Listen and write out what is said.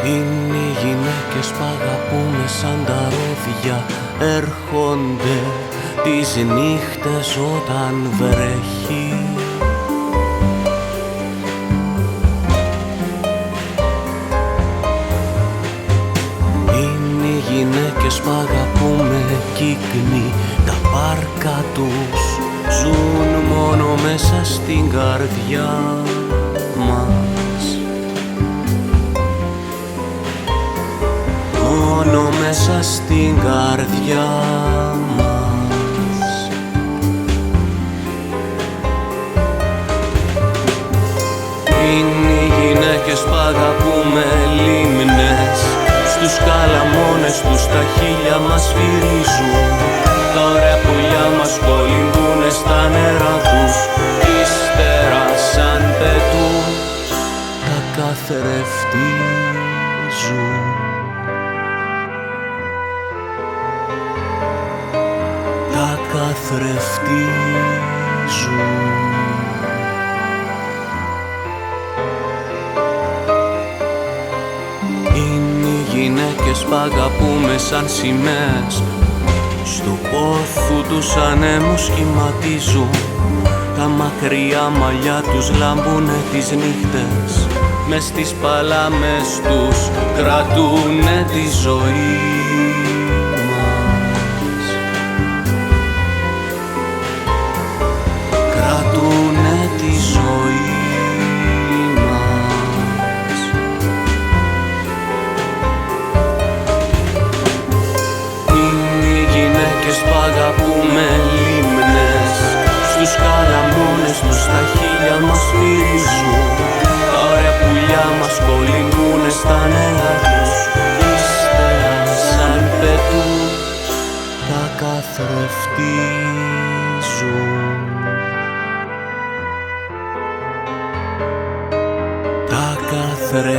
Είναι οι γυναίκες που αγαπούμε σαν τα ρόδια, έρχονται τις νύχτες όταν βρέχει. Είναι οι γυναίκες που αγαπούμε κύκνοι, τα πάρκα τους ζουν μόνο μέσα στην καρδιά μας. Μόνο μέσα στην καρδιά μας. Είναι οι γυναίκες που αγαπούμε λίμνες, στους καλαμόνες τους τα χείλια μας φυρίζουν, τα ωραία πουλιά μας κολυμπούνε στα νερά τους, ύστερα σαν πετούν τα καθρεφτίζουν. Τα καθρεφτίζουν. Είναι οι γυναίκες που αγαπούμε σαν σημαίες, στο πόθου τους ανέμους σχηματίζουν, τα μακριά μαλλιά τους λάμπουνε τις νύχτες, μες στις παλάμες τους κρατούνε τη ζωή μας. Κρατούνε τη ζωή μας. Είναι οι γυναίκες που αγαπούμε λίμνες, στους καλαμόνες τους τα χείλια μας φυρίζουν, τα ωραία πουλιά μας κολυμπούνε στα νερά τους, ύστερα σαν πετούν τα καθρεφτίζουν. Τα καθρεφτίζουν.